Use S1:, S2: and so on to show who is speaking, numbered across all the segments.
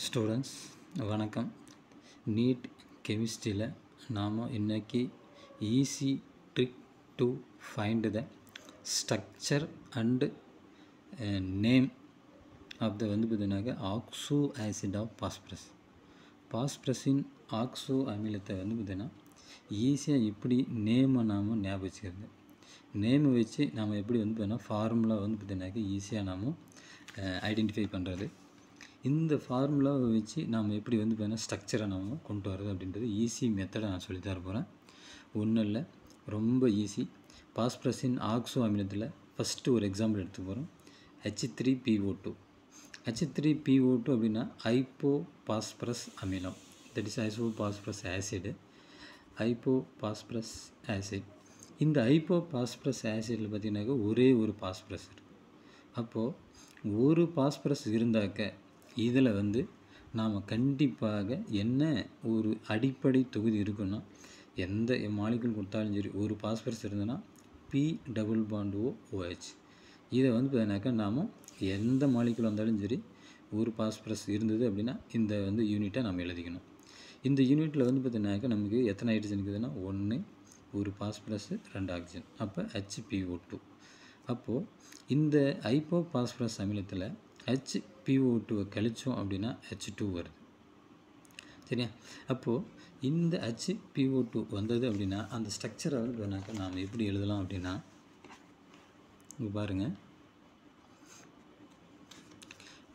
S1: Students வணக்கம். NEET கெமிஸ்ட்ரியில் நாம் இன்றைக்கி easy trick to find the structure and name of the பார்த்தீங்கன்னாக்க ஆக்சோ ஆசிட் ஆஃப் பாஸ்பரஸின் ஆக்சோ அமிலத்தை பார்த்திங்கன்னா ஈஸியாக இப்படி நேமை நாம் ஞாபகம் வச்சுக்கிறது. நேமை வச்சு நாம் எப்படி பார்த்தீங்கன்னா ஃபார்முலா பார்த்தீங்கன்னாக்க ஈஸியாக நாம் ஐடென்டிஃபை பண்ணுறது. இந்த ஃபார்முலாவை வச்சு நாம் எப்படி பார்த்தீங்கன்னா ஸ்ட்ரக்சரை நாம் கொண்டு வரது அப்படின்றது ஈஸி மெத்தடை நான் சொல்லித்தர போகிறேன். ஒன்றும் இல்லை, ரொம்ப ஈஸி. பாஸ்பரஸின் ஆக்சோ அமிலத்தில் ஃபஸ்ட்டு ஒரு எக்ஸாம்பிள் எடுத்து போகிறோம். H3PO2 அப்படின்னா ஐப்போ பாஸ்பரஸ் அமிலம், தட் இஸ் ஐசோபாஸ்பரஸ் ஆசிடு, ஐப்போபாஸ்பரஸ் ஆசிட். இந்த ஐப்போபாஸ்பரஸ் ஆசிடில் பார்த்திங்கனாக்கா ஒரே ஒரு பாஸ்பரஸ் இருக்குது. அப்போது ஒரு பாஸ்பரஸ் இருந்தாக்க இதில் நாம் கண்டிப்பாக என்ன ஒரு அடிப்படை தொகுதி இருக்குன்னா, எந்த மாலிகுல் கொடுத்தாலும் சரி ஒரு பாஸ்பரஸ் இருந்ததுன்னா P≡OH. இதை பார்த்தீங்கன்னாக்கா நாம் எந்த மாலிகுல் வந்தாலும் சரி ஒரு பாஸ்பரஸ் இருந்தது அப்படின்னா இந்த யூனிட்டை நம்ம எழுதிக்கணும். இந்த யூனிட்டில் பார்த்தீங்கன்னாக்கா நமக்கு எத்தனை ஹைட்ரஜன் இருக்குதுன்னா 1, ஒரு பாஸ்பரஸ், 2 ஆக்சிஜன், அப்போ HPO2. அப்போது இந்த ஐப்போபாஸ்பரஸ் அமிலத்தில் HPO2 கழிச்சோம் அப்படின்னா H2 வருது, சரியா? அப்போது இந்த HPO2 வந்தது அப்படின்னா அந்த ஸ்ட்ரக்சரை நாம் எப்படி எழுதலாம் அப்படின்னா, இங்கே பாருங்கள்,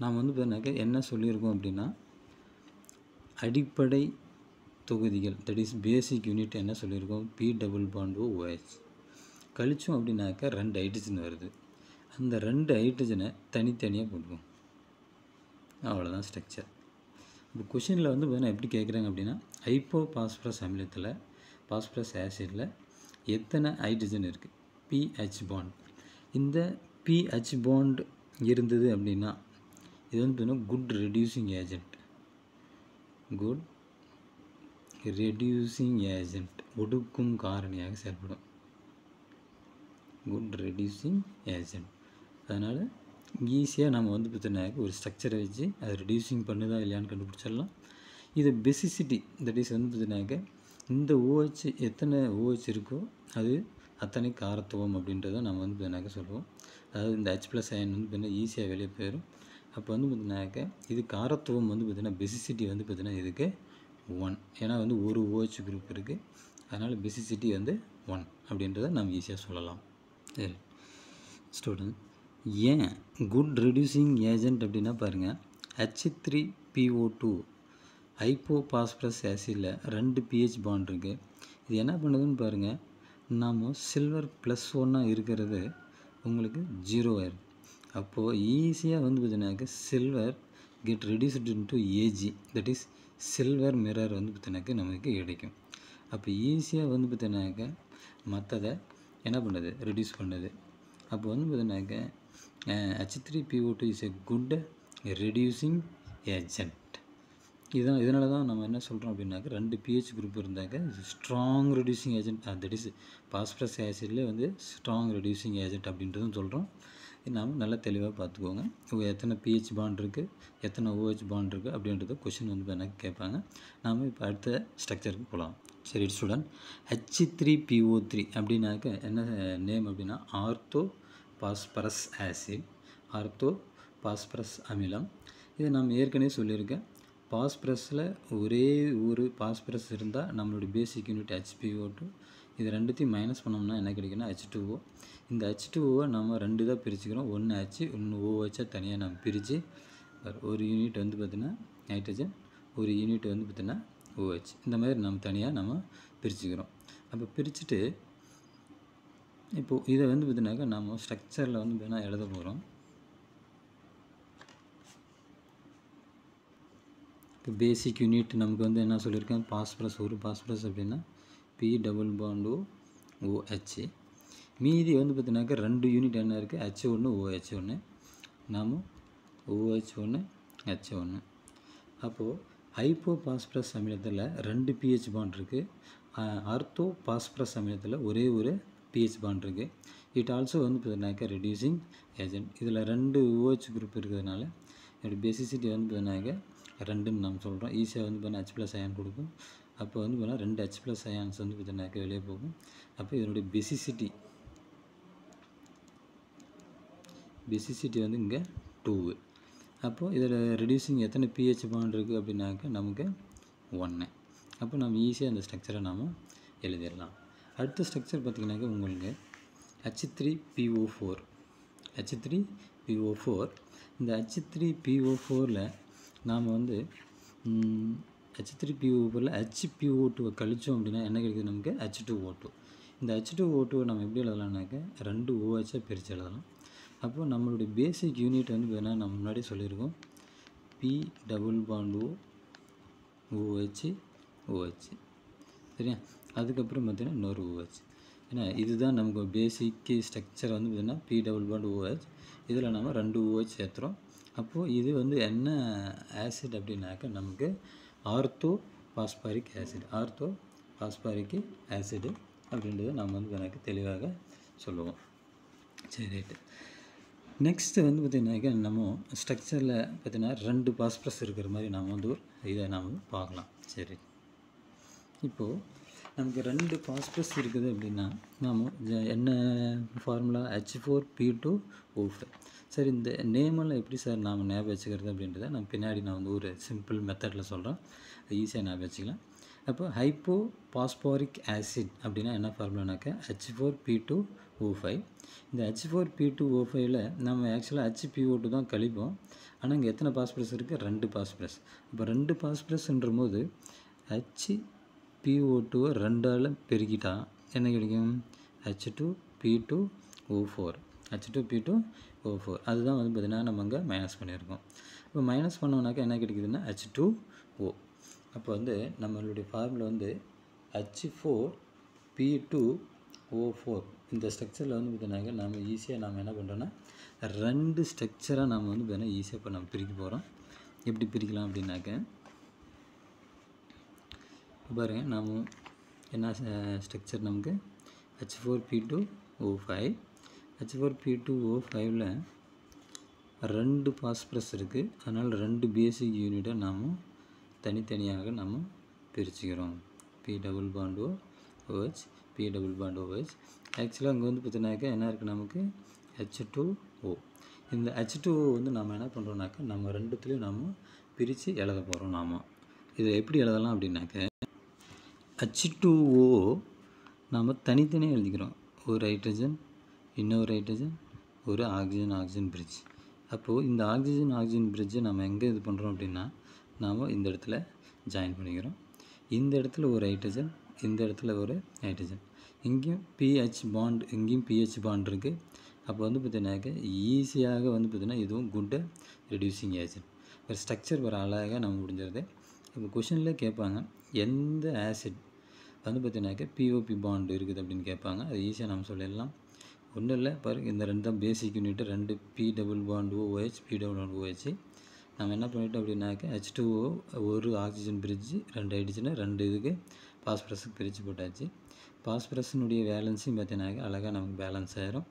S1: நாம் பார்த்தீங்கன்னாக்கா என்ன சொல்லியிருக்கோம் அப்படின்னா அடிப்படை தொகுதிகள், தட் இஸ் பேசிக் யூனிட் என்ன சொல்லியிருக்கோம், P≡OH கழிச்சோம் அப்படின்னாக்கா 2 ஹைட்ரஜன் வருது. அந்த 2 ஹைட்ரஜனை தனித்தனியாக போட்டுக்கும், அவ்வளோதான் ஸ்ட்ரக்சர். இப்போ கொஷினில் பார்த்தீங்கன்னா எப்படி கேட்குறாங்க அப்படின்னா, ஐப்போபாஸ்பரஸ் அமிலத்தில் பாஸ்பரஸ் ஆசிடில் எத்தனை ஹைட்ரஜன் இருக்குது, pH பாண்ட். இந்த pH பாண்ட் இருந்தது அப்படின்னா இது பார்த்தீங்கன்னா குட் ரெடியூசிங் ஏஜென்ட், ஒடுக்கும் காரணியாக செயல்படும், குட் ரெடியூசிங் ஏஜென்ட். அதனால் ஈஸியாக நம்ம பார்த்தீங்கன்னாக்க ஒரு ஸ்ட்ரக்சரை வச்சு அதை ரெடியூசிங் பண்ணுதா இல்லையான்னு கண்டுபிடிச்சிடலாம். இது பெசிசிட்டி, தட் இஸ் பார்த்தீங்கன்னாக்க இந்த OH எத்தனை OH இருக்கோ அது அத்தனை காரத்துவம் அப்படின்றத நம்ம பார்த்தீங்கன்னாக்க சொல்லுவோம். அதாவது இந்த H+ அயன் பார்த்தீங்கன்னா ஈஸியாக வெளியே போயிடும். அப்போ பார்த்தீங்கன்னாக்க இது காரத்துவம் பார்த்தீங்கன்னா பெசிசிட்டி பார்த்தீங்கன்னா இதுக்கு 1, ஏன்னா ஒரு OH குரூப் இருக்குது, அதனால் பெசிசிட்டி 1 அப்படின்றத நம்ம ஈஸியாக சொல்லலாம். சரி ஸ்டூடெண்ட், ஏன் குட் ரெடியூசிங் ஏஜென்ட் அப்படின்னா பாருங்கள், H3PO2 ஐப்போபாஸ்பரஸ் ஆசிடில் 2 pH பாண்ட் இருக்குது. இது என்ன பண்ணுதுன்னு பாருங்கள், நாம் சில்வர் +1 இருக்கிறது உங்களுக்கு 0 ஆயிடுது. அப்போது ஈஸியாக பார்த்தீங்கன்னாக்க silver get reduced into Ag, that is silver mirror பார்த்தீங்கன்னாக்க நமக்கு கிடைக்கும். அப்போ ஈஸியாக பார்த்தீங்கன்னாக்க மற்றதை என்ன பண்ணுது, ரெடியூஸ் பண்ணுது. அப்போ பார்த்தீங்கன்னாக்க H3PO2 is a good reducing agent. இதனால தான் நம்ம என்ன சொல்கிறோம் அப்படின்னாக்க 2 pH குரூப் இருந்தாக்க strong reducing agent, that is phosphorus ஆசிட்லேயே ஸ்ட்ராங் ரெடியூசிங் ஏஜென்ட் அப்படின்றதும் சொல்கிறோம். நாம் நல்லா தெளிவாக பார்த்துக்கோங்க. எத்தனை pH பாண்ட் இருக்குது, எத்தனை OH பாண்ட் இருக்குது அப்படின்றத கொஷின் எனக்கு கேட்பாங்க. நாம் இப்போ அடுத்த ஸ்ட்ரக்சருக்கு போகலாம். சரி ஸ்டூடெண்ட், H3PO3 அப்படின்னாக்க என்ன நேம் அப்படின்னா ஆர்த்தோபாஸ்பரஸ் ஆசிட், ஆர்த்தோபாஸ்பரஸ் அமிலம். இதை நாம் ஏற்கனவே சொல்லியிருக்கேன். பாஸ்பரஸில் ஒரே ஒரு பாஸ்பரஸ் இருந்தால் நம்மளுடைய பேசிக் யூனிட் HPO2, இது ரெண்டுத்தையும் மைனஸ் பண்ணோம்னா என்ன கிடைக்குன்னா H2O. இந்த H2Oவை நம்ம 2 தான் பிரிச்சுக்கிறோம், ஒன்று H, ஒன்று OH தனியாக நம்ம பிரித்து ஒரு யூனிட் பார்த்திங்கன்னா நைட்ரஜன், ஒரு யூனிட் பார்த்திங்கன்னா OH, இந்த மாதிரி நம்ம தனியாக நம்ம பிரிச்சுக்கிறோம். அப்போ பிரிச்சுட்டு இப்போது இதை பார்த்தீங்கன்னாக்கா நம்ம ஸ்ட்ரக்சரில் பார்த்தீங்கன்னா எழுத போகிறோம். இப்போ பேசிக் யூனிட் நமக்கு என்ன சொல்லியிருக்கேன், பாஸ்பரஸ், ஒரு பாஸ்பரஸ் அப்படின்னா P≡OH. மீதி பார்த்தீங்கன்னாக்கா 2 யூனிட் என்ன இருக்குது, H1 OH1, நாம் OH1 H1. அப்போது ஐப்போபாஸ்பரஸ் அமிலத்தில் 2 pH பாண்ட் இருக்குது, ஆர்த்தோபாஸ்பரஸ் அமிலத்தில் ஒரே ஒரு pH பாண்ட் இருக்குது. இட் ஆல்சோ பார்த்தீங்கன்னாக்கா ரெடியூசிங் ஏஜென்ட். இதில் 2 OH குரூப் இருக்கிறதுனால என்னோடய பேசிசிட்டி பார்த்தீங்கன்னாக்கா ரெண்டுன்னு நம்ம சொல்கிறோம். ஈஸியாக வந்து பார்த்தீங்கன்னா H ப்ளஸ் அயான் கொடுக்கும். அப்போ வந்து பார்த்தீங்கன்னா 2 H ப்ளஸ் அயான்ஸ் வந்து பார்த்தீங்கன்னாக்க வெளியே போகும். அப்போ இதனுடைய பெசிசிட்டி வந்து இங்கே 2. அப்போது இதில் ரெடியூசிங் எத்தனை பிஹெச் பாண்ட் இருக்குது அப்படின்னாக்க நமக்கு 1. அப்போ நம்ம ஈஸியாக அந்த ஸ்ட்ரக்சரை நாம் எழுதிடலாம். அடுத்த ஸ்ட்ரக்சர் பார்த்திங்கனாக்கா உங்களுக்கு H3PO4. H3PO4. இந்த H3PO4ல் நாம் வந்து H3PO4ல் HPO2 கழிச்சோம் அப்படின்னா என்ன கிடைக்குது நமக்கு H2O2. இந்த H2O2 நம்ம எப்படி எழுதலாம்னாக்க 2 OH பிரித்து எழுதலாம். அப்போது நம்மளுடைய பேசிக் யூனிட் வந்து பார்த்தீங்கன்னா நம்ம முன்னாடி சொல்லியிருக்கோம் P டபுள் பாண்ட் OH சரியா. அதுக்கப்புறம் பார்த்தீங்கன்னா இன்னொரு OH. ஏன்னா இதுதான் நமக்கு பேசிக் ஸ்ட்ரக்சர் வந்து பார்த்தீங்கன்னா P டபுள் பாண்ட் OH. இதில் நம்ம 2 OH சேர்த்துறோம். அப்போது இது வந்து என்ன ஆசிட் அப்படின்னாக்க நமக்கு ஆர்த்தோ பாஸ்பாரிக் ஆசிடு அப்படின்றத நம்ம வந்து எனக்கு தெளிவாக சொல்லுவோம். சரி ரைட்டு. நெக்ஸ்ட்டு வந்து பார்த்திங்கனாக்கா நம்ம ஸ்ட்ரக்சரில் பார்த்திங்கன்னா 2 பாஸ்பரஸ் இருக்கிற மாதிரி நாம் வந்து இதை நாம் பார்க்கலாம். சரி, இப்போது நமக்கு 2 பாஸ்பரஸ் இருக்குது அப்படின்னா நாம் என்ன ஃபார்முலா H4P2O5. சரி, இந்த நேமெல்லாம் எப்படி சார் நாம் ஞாபகம் வச்சுக்கிறது அப்படின்றத நான் பின்னாடி நான் வந்து ஒரு சிம்பிள் மெத்தடில் சொல்கிறேன். ஈஸியாக ஞாபகம் வச்சுக்கலாம். அப்போ ஹைப்போ பாஸ்பாரிக் ஆசிட் அப்படின்னா என்ன ஃபார்முலானாக்கா H4P2O5. இந்த H4P2O5ல் நம்ம ஆக்சுவலாக HPO2 தான் கழிப்போம். ஆனால் இங்கே எத்தனை பாஸ்பரஸ் இருக்குது? 2 பாஸ்பரஸ். இப்போ 2 பாஸ்பரஸ்ன்ற போது HPO2 2ஆல் பெருக்கிட்டா என்ன கிடைக்கும்? H2P2O4. அதுதான் வந்து பார்த்திங்கன்னா நம்ம அங்கே மைனஸ் பண்ணியிருக்கோம். இப்போ மைனஸ் பண்ணோம்னாக்கா என்ன கிடைக்குதுன்னா H2O. அப்போ வந்து நம்மளுடைய ஃபார்முலா வந்து H4P2O4. இந்த ஸ்ட்ரக்சரில் வந்து பார்த்தீங்கன்னாக்கா நம்ம ஈஸியாக நம்ம என்ன பண்ணுறோன்னா 2 ஸ்ட்ரக்சராக நம்ம வந்து பார்த்தீங்கன்னா ஈஸியாக இப்போ நம்ம பிரிக்க போகிறோம். எப்படி பிரிக்கலாம் அப்படின்னாக்க பாருங்கள், நாம் என்ன ஸ்ட்ரக்சர் நமக்கு H4P2O5ல் 2 பாஸ்பரஸ் இருக்குது. அதனால் 2 பேசிக் யூனிட்டை நாம் தனித்தனியாக நம்ம பிரிச்சுக்கிறோம். P double bond OH. ஆக்சுவலாக அங்கே வந்து பார்த்தீங்கன்னாக்கா என்ன இருக்குது நமக்கு H2O. இந்த H2O வந்து நம்ம என்ன பண்ணுறோம்னாக்கா நம்ம ரெண்டுத்துலேயும் நம்ம பிரித்து எழுத போகிறோம். நாம் இதை எப்படி எழுதலாம் அப்படின்னாக்க H2O நாம் தனித்தனியாக எழுதிக்கிறோம். ஒரு ஹைட்ரஜன், இன்னொரு ஹைட்ரஜன், ஒரு ஆக்சிஜன் பிரிட்ஜ். அப்போது இந்த ஆக்சிஜன் பிரிட்ஜை நம்ம எங்கே இது பண்ணுறோம் அப்படின்னா நாம் இந்த இடத்துல ஜாயின் பண்ணிக்கிறோம். இந்த இடத்துல ஒரு ஹைட்ரஜன், இந்த இடத்துல ஒரு ஹைட்ரஜன், இங்கேயும் pH பாண்ட் இருக்குது. அப்போ வந்து பார்த்தீங்கன்னாக்க ஈஸியாக வந்து பார்த்திங்கன்னா இதுவும் குட் ரெடியூசிங் ஏஜென்ட். ஒரு ஸ்ட்ரக்சர் ஒரு அழகாக நம்ம முடிஞ்சிருது. இப்போ கொஷினில் கேட்பாங்க எந்த ஆசிட் வந்து பார்த்தீங்கன்னாக்க POP பாண்ட் இருக்குது அப்படின்னு கேட்பாங்க. அது ஈஸியாக நம்ம சொல்லிடலாம். ஒன்றும் இல்லை, பாருங்கள், இந்த 2 தான் basic unit. 2 P double bond OH. நம்ம என்ன பண்ணிட்டோம் அப்படின்னாக்க H2O ஒரு ஆக்சிஜன் பிரிட்ஜு, 2 ஹைட்ரஜனு, 2 இதுக்கு பாஸ்பரஸுக்கு பிரித்து போட்டாச்சு. பாஸ்பரஸினுடைய வேலன்ஸையும் பார்த்தீங்கன்னாக்க அழகாக நமக்கு பேலன்ஸ் ஆகிரும்.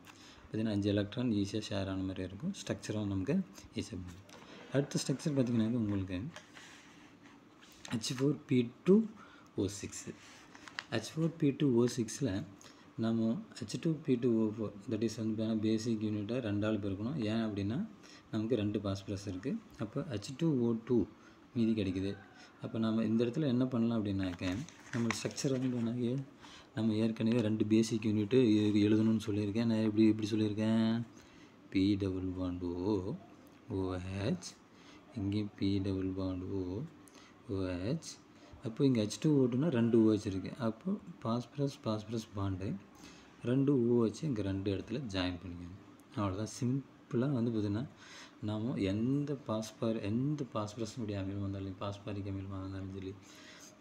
S1: பார்த்தீங்கன்னா 5 எலக்ட்ரான் ஈஸியாக ஷேர் ஆன மாதிரி இருக்கும். ஸ்ட்ரக்சரும் நமக்கு ஈஸியாக. அடுத்த ஸ்ட்ரக்சர் பார்த்திங்கனாக்க உங்களுக்கு H4P2O6ல் நம்ம H2P2O4 தட் இஸ் வந்து பேசிக் யூனிட்டாக 2ஆல் பெருக்கணும். ஏன் அப்படின்னா நமக்கு 2 பாஸ்பரஸ் இருக்குது. அப்போ H2O2 மீதி கிடைக்குது. அப்போ நம்ம இந்த இடத்துல என்ன பண்ணலாம் அப்படின்னாக்க நம்ம ஸ்ட்ரக்சர் வந்து நம்ம ஏற்கனவே 2 பேசிக் யூனிட்டு எழுதணும்னு சொல்லியிருக்கேன். நான் எப்படி சொல்லியிருக்கேன்? P டபுள் பாண்ட் OH, இங்கேயும் P டபுள் பாண்ட் OH. அப்போ இங்கே H2O2னா 2 OH இருக்குது. அப்போது பாஸ்பரஸ் பாண்டு 2 OH இங்கே 2 இடத்துல ஜாயின் பண்ணிக்கணும். அவ்வளோதான். சிம்பிளாக வந்து பார்த்திங்கன்னா நாம் எந்த பாஸ்பரஸினுடைய அமிலம் வந்தாலும், பாஸ்பாரிக் அமிலம் வந்தாலும் சொல்லி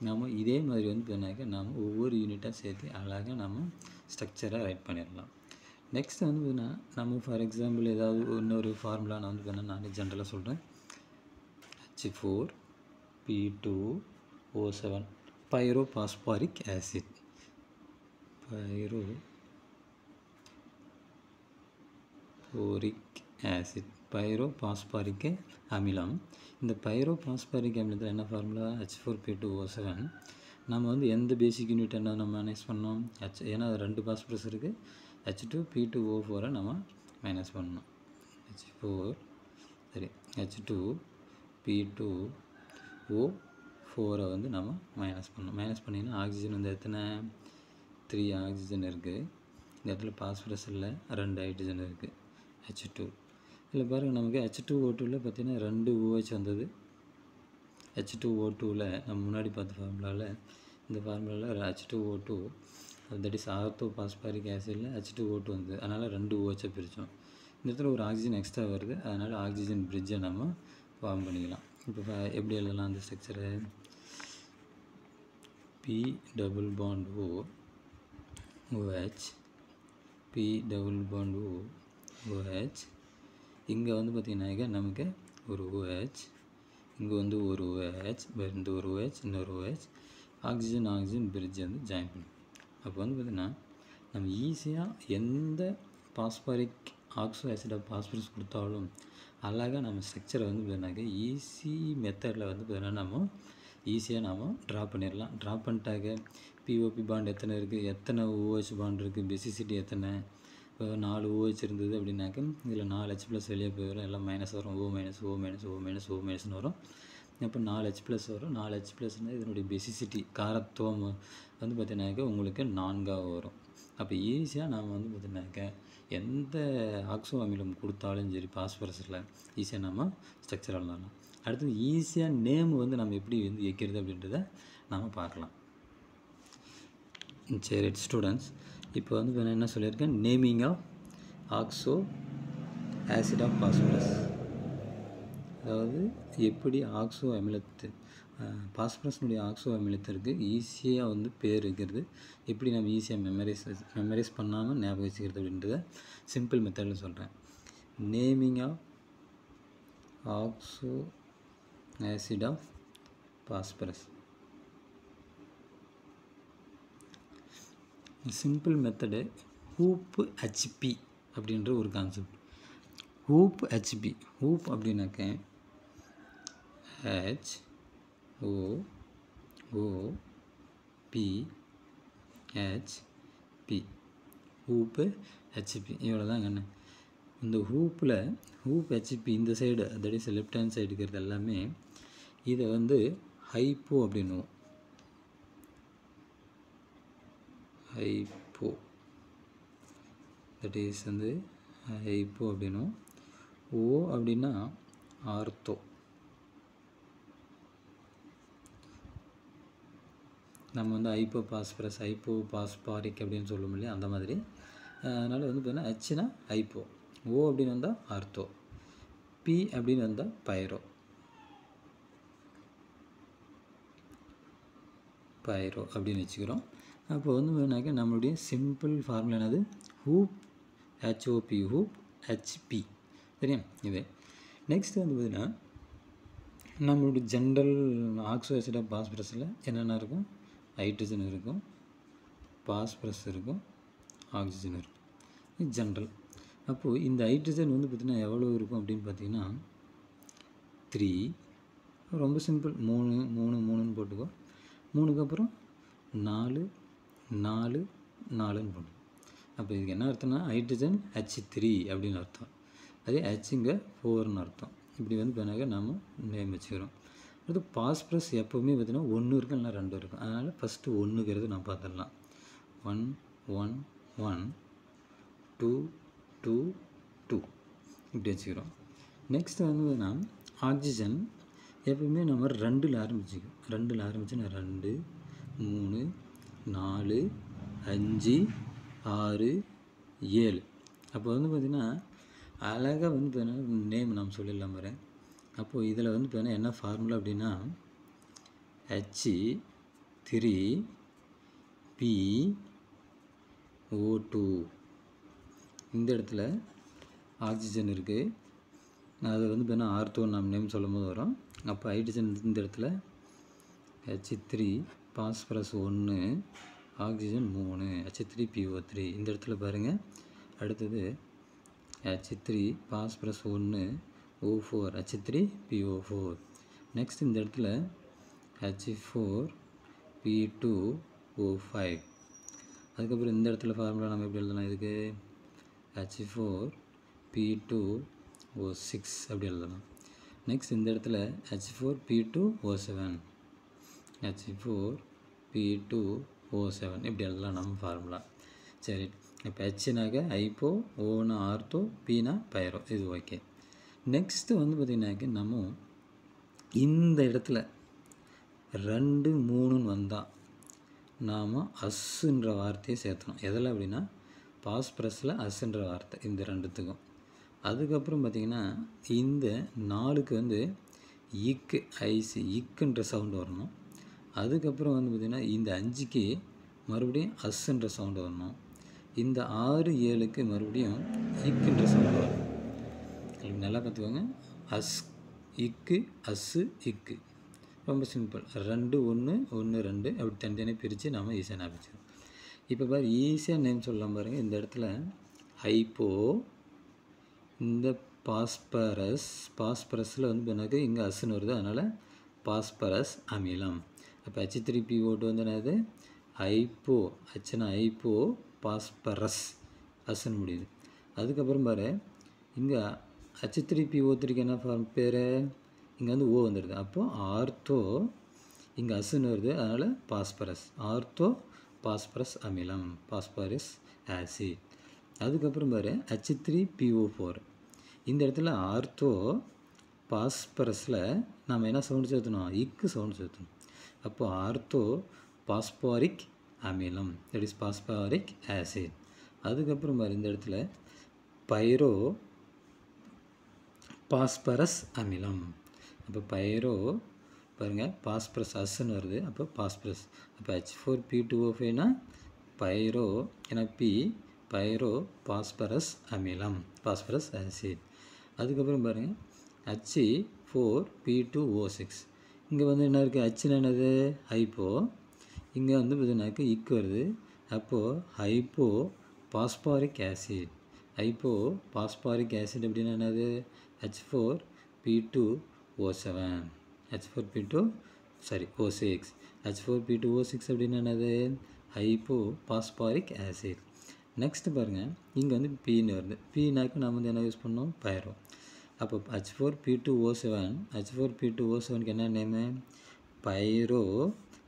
S1: நாம் இதே மாதிரி வந்து பார்த்தீங்கன்னாக்கா நாம் ஒவ்வொரு யூனிட்டாக சேர்த்து அழகாக நம்ம ஸ்ட்ரக்சரை ரைட் பண்ணிடலாம். நெக்ஸ்ட் வந்து பார்த்தீங்கன்னா நம்ம ஃபார் எக்ஸாம்பிள் ஏதாவது இன்னொரு ஃபார்முலா நான் வந்து பார்த்தீங்கன்னா நான் ஜென்ரலாக சொல்கிறேன். H4P2O7 பைரோபாஸ்பாரிக் acid. பைரோபாரிக் ஆசிட் பைரோபாஸ்பாரிக் அமிலம். இந்த பைரோபாஸ்பாரிக் அமிலத்தில் என்ன ஃபார்முலா? H4P2O7. நம்ம வந்து எந்த பேசிக் யூனிட் என்ன நம்ம மைனஸ் பண்ணோம்? ஏன்னா அது 2 பாஸ்பரஸ் இருக்குது. H2P2O4 நம்ம மைனஸ் பண்ணணும். H2P2O4 வந்து நம்ம மைனஸ் பண்ணணும். மைனஸ் பண்ணிங்கன்னா ஆக்சிஜன் வந்து எத்தனை? 3 ஆக்சிஜன் இருக்குது. இந்த இடத்துல பாஸ்பரஸ் இல்லை, 2 ஹைட்ரஜன் இருக்குது. H2 இதில் பாருங்கள், நமக்கு H2O2வில் பார்த்தீங்கன்னா 2 OH வந்தது. H2O2வில் நம்ம முன்னாடி பார்த்த ஃபார்முலாவில், இந்த ஃபார்முலாவில் H2O2 தட் இஸ் ஆர்த்தோபாஸ்பாரிக் ஆசிடில் H2O2 வந்தது. அதனால் 2 OH பிரித்தோம். இந்த இடத்துல ஒரு ஆக்சிஜன் எக்ஸ்ட்ரா வருது. அதனால் ஆக்சிஜன் பிரிட்ஜை நம்ம ஃபார்ம் பண்ணிக்கலாம். இப்போ எப்படி எழுதலாம் அந்த ஸ்ட்ரக்சரை? P double bond O OH, P double bond O OH. இங்கே வந்து பார்த்திங்கனாக்கா நமக்கு ஒரு OH, இங்கே வந்து ஒரு OH, இந்த ஒரு OH, இன்னொரு OH, ஆக்சிஜன் பிரிட்ஜ் வந்து ஜாயின் பண்ணும். அப்போ வந்து பார்த்திங்கன்னா நம்ம ஈஸியாக எந்த phosphoric oxo acid of phosphorus கொடுத்தாலும் அழகாக நம்ம ஸ்ட்ரக்சரை வந்து பார்த்திங்கனாக்கா ஈஸி மெத்தடில் வந்து பார்த்திங்கன்னா நம்ம ஈஸியாக நாம் ட்ரா பண்ணிடலாம். ட்ரா பண்ணிட்டாக்க பிஓபி பாண்ட் எத்தனை இருக்குது, எத்தனை OH பாண்ட் இருக்குது, பெசிசிட்டி எத்தனை. இப்போ 4 OH இருந்தது அப்படின்னாக்க இதில் 4 H+ வெளியே போயிடும், எல்லாம் மைனஸ் வரும். O- வரும். அப்போ 4 H+ வரும். 4 H+னால் இதனுடைய பெசிசிட்டி காரத்துவம் வந்து பார்த்திங்கனாக்கா உங்களுக்கு 4ஆக வரும். அப்போ ஈஸியாக நாம் வந்து பார்த்திங்கனாக்கா எந்த ஆக்சோ அமிலம் கொடுத்தாலும் சரி பாஸ்பரஸில் ஈஸியாக நம்ம ஸ்ட்ரக்சர் எழுதலாம். அடுத்தது ஈஸியாக நேம் வந்து நம்ம எப்படி வந்து வைக்கிறது அப்படின்றத நாம் பார்க்கலாம். சரி ஸ்டூடெண்ட்ஸ், இப்போ வந்து நான் என்ன சொல்லியிருக்கேன்? Naming of oxo acid of phosphorus. அதாவது எப்படி ஆக்சோ அமிலத்து பாஸ்பரஸ்னுடைய ஆக்சோ அமிலத்திற்கு ஈஸியாக வந்து பேர் வைக்கிறது, எப்படி நம்ம ஈஸியாக மெமரைஸ் பண்ணாமல் ஞாபகம் வச்சுக்கிறது அப்படின்றத சிம்பிள் மெத்தடில் சொல்கிறேன். Naming of oxo acid of phosphorus. Simple method hoop HP அப்படின்ற ஒரு கான்செப்ட். ஹூப் HP, ஹூப் அப்படின்னாக்க HOOPHP, ஹூப்பு HP. இவ்வளோ தான் கண்ணு. இந்த ஹூப்பில் ஹூப் HP இந்த side, that is left hand side இருக்கிறது எல்லாமே இதை வந்து ஹைப்போ அப்படின்னுவோம். ஹைப்போ தட் இஸ் வந்து ஹைப்போ அப்படின்னும். ஓ அப்படின்னா ஆர்த்தோ. நம்ம வந்து ஹைப்போபாஸ்பாரிக் அப்படின்னு சொல்லுவோம் இல்லையா, அந்த மாதிரி. அதனால் வந்து பார்த்தீங்கன்னா ஹெச்னா ஹைப்போ, ஓ அப்படின்னு வந்தால் ஆர்த்தோ, பி அப்படின்னு வந்தால் பைரோ அப்படின்னு வச்சுக்கிறோம். அப்போ வந்து பார்த்தீங்கன்னாக்கா நம்மளுடைய சிம்பிள் ஃபார்முலா என்னது? Hoop HOP, hoop HP. சரியா? இது நெக்ஸ்ட் வந்து பார்த்தீங்கன்னா நம்மளுடைய ஜென்ரல் ஆக்சோ ஆசிட் ஆஃப் பாஸ்பரஸில் என்னென்ன இருக்கும்? ஹைட்ரஜன் இருக்கும், பாஸ்பரஸ் இருக்கும், ஆக்சிஜன் இருக்கும். இது ஜென்ரல். அப்போது இந்த ஹைட்ரஜன் வந்து பார்த்திங்கன்னா எவ்வளோ இருக்கும் அப்படின்னு பார்த்தீங்கன்னா 3. ரொம்ப சிம்பிள், 3 போட்டுக்கோ. 3க்கு அப்புறம் 4 4 போட்டு. அப்போ இதுக்கு என்ன அர்த்தம்னா ஹைட்ரஜன் H3 அப்படின்னு அர்த்தம். அதே H-ங்க 4ன்னு அர்த்தம். இப்படி வந்து பண்ணாக்க நாம் நேம் வச்சுக்கிறோம். அடுத்து பாஸ்பரஸ் எப்போவுமே பார்த்திங்கன்னா 1 இருக்கும், இல்லைனா 2 இருக்கும். அதனால் ஃபஸ்ட்டு 1ங்கிறது நான் பார்த்துடலாம். 1 1 1 2 2 2 இப்படி வச்சுக்கிறோம். நெக்ஸ்ட்டு வந்து பார்த்திங்கன்னா ஆக்சிஜன் எப்போவுமே நம்ம 2ல் ஆரம்பிச்சிக்கும். 2ல் ஆரம்பிச்சுன்னா 2 3 4 5 6 7. அப்போ வந்து பார்த்திங்கன்னா அழகாக வந்து பார்த்தீங்கன்னா நேம் நாம் சொல்லிடலாம் பாரு. அப்போது இதில் வந்து பார்த்தீங்கன்னா என்ன ஃபார்முலா அப்படின்னா H3PO2. இந்த இடத்துல ஆக்சிஜன் இருக்குது, அது வந்து பார்த்தீங்கன்னா ஆர்த்தோ நம்ம நேம் சொல்லும் போது வரும். அப்போ ஹைட்ரஜன் இந்த இடத்துல H3, பாஸ்பரஸ் 1, ஆக்சிஜன் 3, H3PO3. இந்த இடத்துல பாருங்கள். அடுத்தது H3 phosphorus 1 O4 H3 PO4. Next இந்த இடத்துல H4 P2 O5. அதுக்கப்புறம் இந்த இடத்துல ஃபார்முலா நம்ம எப்படி எழுதலாம் இதுக்கு H4 P2 O6 அப்படி எழுதலாம். நெக்ஸ்ட் இந்த இடத்துல H4 P2 O7 H4 P2 O7 இப்படி எழுதலாம் நம்ம ஃபார்முலா. சரி, இப்போ ஹெச்னாக்க ஐப்போ, ஓனா ஆர்த்தோ, பீனா பைரோ, இது ஓகே. நெக்ஸ்ட்டு வந்து பார்த்திங்கனாக்க நம்ம இந்த இடத்துல 2 3ன்னு வந்தால் நாம் அஸ்ஸுன்ற வார்த்தையை சேர்த்தணும். எதில் அப்படின்னா பாஸ்பரஸில் அஸ்ஸுன்ற வார்த்தை இந்த ரெண்டுத்துக்கும். அதுக்கப்புறம் பார்த்திங்கன்னா இந்த 4க்கு வந்து இக்கு ஐசி இக்குன்ற சவுண்டு வரணும். அதுக்கப்புறம் வந்து பார்த்திங்கன்னா இந்த 5க்கு மறுபடியும் அஸ்ஸுன்ற சவுண்டு வரணும். இந்த 6 7க்கு மறுபடியும் இக்குன்ற சவுண்டு வரணும். நல்லா பார்த்துக்கோங்க. அஸ் இக்கு அஸ்ஸு இக்கு, ரொம்ப சிம்பிள். 2 1 1 2 அப்படி தனித்தனியாக பிரித்து நாம் ஈஸியாக ஞாபகம். இப்போ பாரு ஈஸியாக நேம் சொல்லலாம் பாருங்கள். இந்த இடத்துல ஹைப்போ, இந்த பாஸ்பரஸில் வந்து பண்ணாக்க இங்கே அஸ்ஸுன்னு வருது, அதனால் பாஸ்பரஸ் அமிலம். அப்போ H3PO2 வந்து என்னது ஹைப்போ, ஹச்னா ஹைப்போ பாஸ்பரஸ் அஸ்ஸுன்னு முடியுது. அதுக்கப்புறம் பாரு இங்கே H3PO3க்கு என்ன ஃபார்ம் பேர், இங்கே வந்து ஓ வந்துடுது. அப்போது ஆர்த்தோ, இங்கே அஸ்ஸுன்னு வருது, அதனால் பாஸ்பரஸ், ஆர்த்தோ பாஸ்பரஸ் அமிலம், பாஸ்பரஸ் ஆசிட். அதுக்கப்புறம் பாரு H3PO4. இந்த இடத்துல ஆர்த்தோ பாஸ்பரஸில் நம்ம என்ன சவுண்டு சேர்த்தணும், இக்கு சவுண்டு சேர்த்தணும். அப்போ ஆர்த்தோ பாஸ்பாரிக் அமிலம், தட் இஸ் பாஸ்பாரிக் ஆசிட். அதுக்கப்புறம் பாரு இந்த இடத்துல பைரோ பாஸ்பரஸ் அமிலம். அப்போ பைரோ பாருங்கள் பாஸ்பரஸ் அஸ்ஸுன்னு வருது, அப்போ பாஸ்பரஸ். அப்போ H4P2O5னா பைரோ, ஏன்னா பி பைரோ பாஸ்பரஸ் அமிலம், பாஸ்பரஸ் ஆசிட். அதுக்கப்புறம் பாருங்கள் H4P2O6. இங்கே வந்து என்ன இருக்குது, ஹச்னா என்னது ஹைப்போ, இங்கே வந்து பார்த்தீங்கன்னாக்க இக்கு வருது. அப்போது hypo phosphoric acid, hypo phosphoric acid அப்படின்னா என்னது H4P2O7 O6. H4P2O6 அப்படின்னா என்னது ஹைப்போ பாஸ்பாரிக் ஆசிட். நெக்ஸ்ட்டு பாருங்கள் இங்கே வந்து பீன்னு வருது. பீனாக்கு நம்ம வந்து என்ன யூஸ் பண்ணோம், பைரோ. அப்போ H4P2O7க்கு என்ன நேமு பைரோ,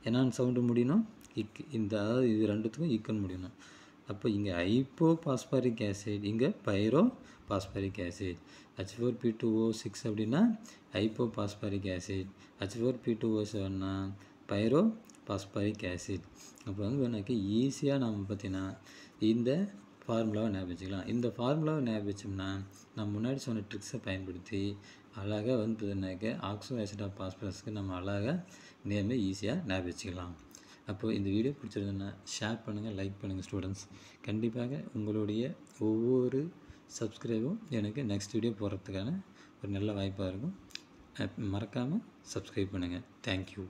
S1: என்னன்னு சவுண்டு முடியணும் இக்கு, இந்த அதாவது இது ரெண்டுத்துக்கும் இக்குன்னு முடியணும். அப்போ இங்கே ஹைப்போ பாஸ்பாரிக் ஆசிட், இங்கே பைரோ பாஸ்பாரிக் ஆசிட். H4P2O6 அப்படின்னா ஹைப்போ பாஸ்பாரிக் ஆசிட், H4P2O7னா பைரோ பாஸ்பாரிக் ஆசிட். அப்போ வந்து எனக்கு ஈஸியாக நம்ம பார்த்திங்கன்னா இந்த ஃபார்முலாவை ஞாபகம் வச்சுக்கலாம். இந்த ஃபார்முலாவை ஞாபகம் வச்சோம்னா நம்ம முன்னாடி சொன்ன ட்ரிக்ஸை பயன்படுத்தி அழகாக வந்து பார்த்தீங்கன்னாக்க ஆக்ஸோ ஆசிட் ஆஃப் பாஸ்பரஸ்க்கு நம்ம அழகாக நேமை ஈஸியாக ஞாபகம் வச்சுக்கலாம். அப்போது இந்த வீடியோ பிடிச்சிருந்ததுன்னா ஷேர் பண்ணுங்கள், லைக் பண்ணுங்கள் ஸ்டூடெண்ட்ஸ். கண்டிப்பாக உங்களுடைய ஒவ்வொரு சப்ஸ்கிரைபும் எனக்கு நெக்ஸ்ட் வீடியோ போடுறதுக்கான ஒரு நல்ல வாய்ப்பாக இருக்கும். மறக்காமல் சப்ஸ்கிரைப் பண்ணுங்கள். தேங்க்யூ.